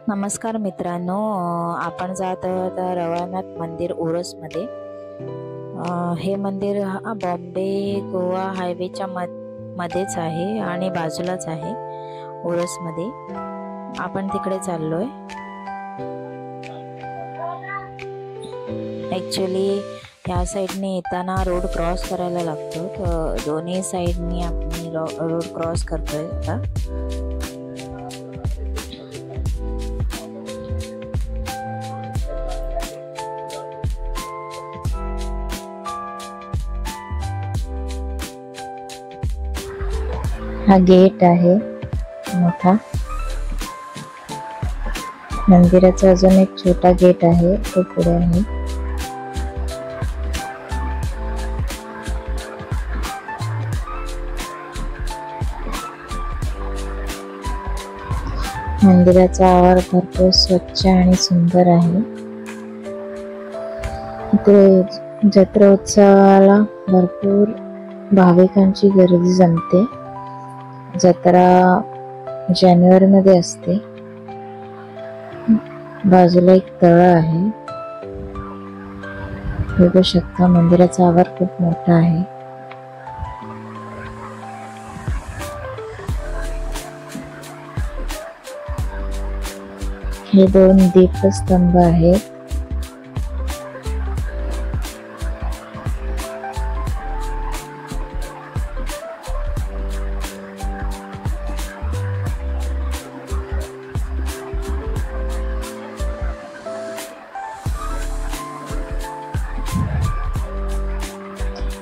नमस्कार मित्रांनो, आपण जात आहोत रवळनाथ मंदिर ओरोसमध्ये. हे मंदिर बॉम्बे गोवा हायवेच्या मध्येच आहे आणि बाजूलाच आहे ओरोसमध्ये. आपण तिकडे चाललोय. ॲक्च्युली ह्या साईडने येताना रोड क्रॉस करायला लागतो, तर दोन्ही साईडनी आपण रोड क्रॉस करतोय आता. हा गेट आहे मोठा. मंदिराचा अजून एक छोटा गेट आहे, तो पुढे आहे. मंदिराचा आवार भरपूर स्वच्छ आणि सुंदर आहे. इथे जत्रा उत्सवाला भरपूर भाविकांची गर्दी जमते. जत्रा जानेवारी मध्ये असते. बाजूला एक तळ आहे, बघू शकता. मंदिराचा आवार खूप मोठा आहे. हे 2 दीपस्तंभ आहेत.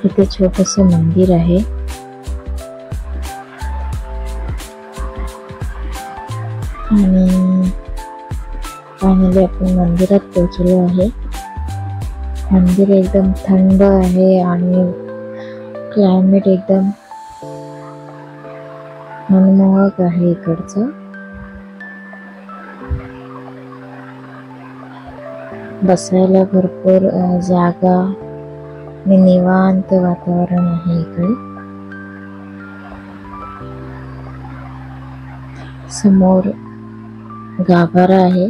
इथे छोटस मंदिर आहे. आणि फायनली आपण मंदिरात पोहोचलो आहे. मंदिर एकदम थंड आहे आणि क्लायमेट एकदम मनमोहक आहे इकडचं. बसायला भरपूर जागा आणि निवांत वातावरण आहे इकडे. समोर गाभारा आहे.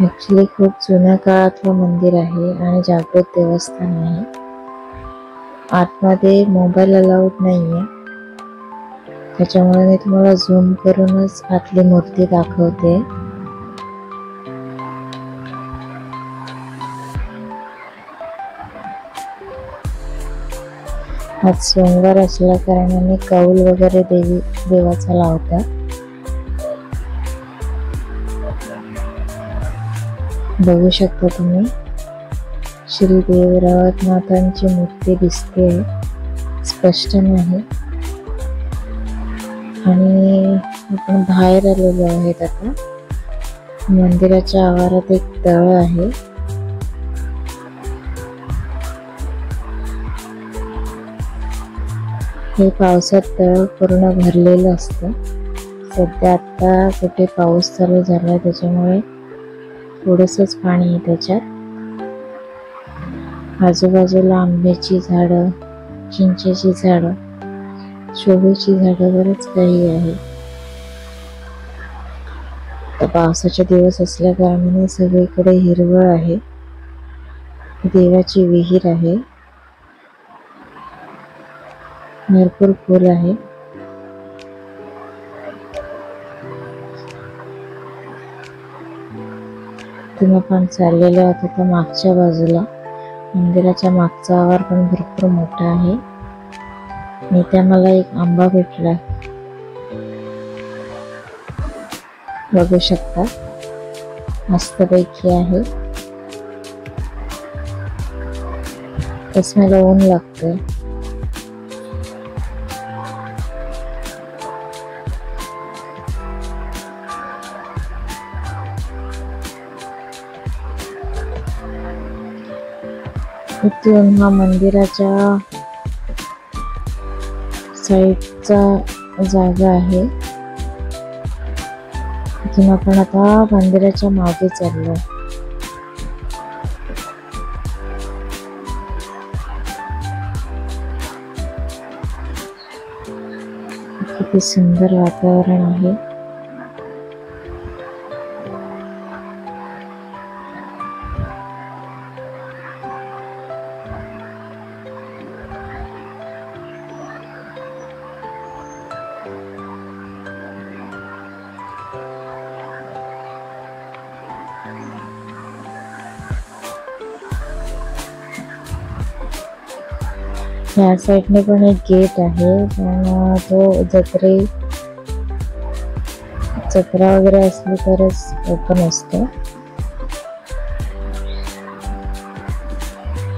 ऍक्च्युली खूप जुन्या काळातलं मंदिर आहे आणि जागृत देवस्थान आहे. आतमध्ये मोबाईल अलाउड नाहीये, त्याच्यामुळे मी तुम्हाला झूम करूनच आतली मूर्ती दाखवते. आज सोमवार असल्या कारणाने कौल वगैरे देवाचा लावतात. बघू शकता तुम्ही, श्री देव रवळनाथांची मूर्ती दिसते, स्पष्ट नाही. आणि आपण बाहेर आलेलो आहेत आता. मंदिराच्या आवारात एक तळ आहे. हे पावसात तळ पूर्ण भरलेलं असतं. सध्या आता कुठे पाऊस चालू झाला, त्याच्यामुळे थोडंसंच पाणी आहे त्याच्यात. आजूबाजूला आंब्याची झाडं, चिंचेची झाडं, शोभेची झाडं, बरंच काही आहे. पावसाचे दिवस असल्या कारणाने सगळीकडे हिरवळ आहे. देवाची विहीर आहे. भरपूर फूल आहे. तुम्ही आपण चाललेलो आहोत आता मागच्या बाजूला. मंदिराच्या मागचा आवार पण भरपूर मोठा आहे. आणि त्या मला एक आंबा भेटला, बघू शकता. मस्तपैकी आहे. तस मला ऊन लागतंय. इथून हा मंदिराच्या साईडचा जागा आहे. इथून आपण आता मंदिराच्या मागे चाललो. किती सुंदर वातावरण आहे. ह्या साईडने पण एक गेट आहे, पण तो जत्रा वगैरे असली तरच ओपन असतो.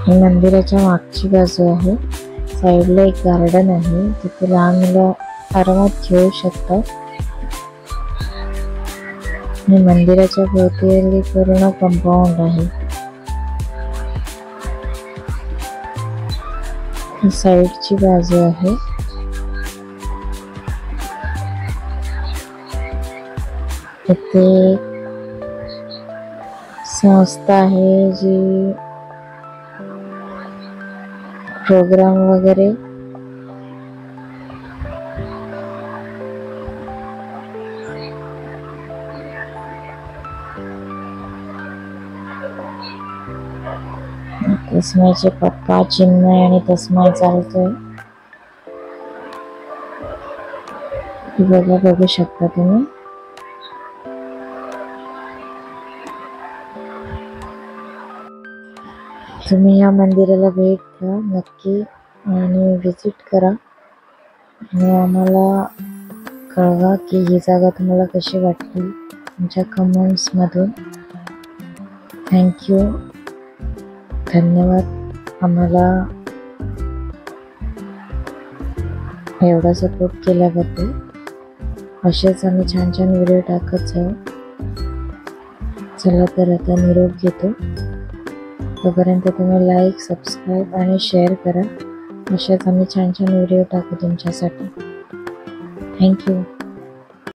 ही मंदिराच्या मागची बाजू आहे. साईडला एक गार्डन आहे, तिथे लहान मुलं आरामात खेळू शकतात. आणि मंदिराच्या भोवती पूर्ण कंपाऊंड आहे. ही साईडची बाजू आहे. इथे संस्था आहे जी प्रोग्राम वगैरे तस्माईचे पप्पा चिन्मय आणि तस्माई चालतोय. बघू शकता तुम्ही. तुम्ही या मंदिराला भेट द्या नक्की आणि विजिट करा आणि आम्हाला कळवा की ही जागा तुम्हाला कशी वाटली तुमच्या कमेंट्समधून. थँक्यू, धन्यवाद आम्हाला एवढा सपोर्ट केल्याबद्दल. असेच आम्ही छान छान व्हिडिओ टाकत जाऊ. चला तर आता निरोप घेतो. तोपर्यंत तुम्ही लाईक, सबस्क्राईब आणि शेअर करा. अशाच आम्ही छान छान व्हिडिओ टाकू तुमच्यासाठी. थँक्यू.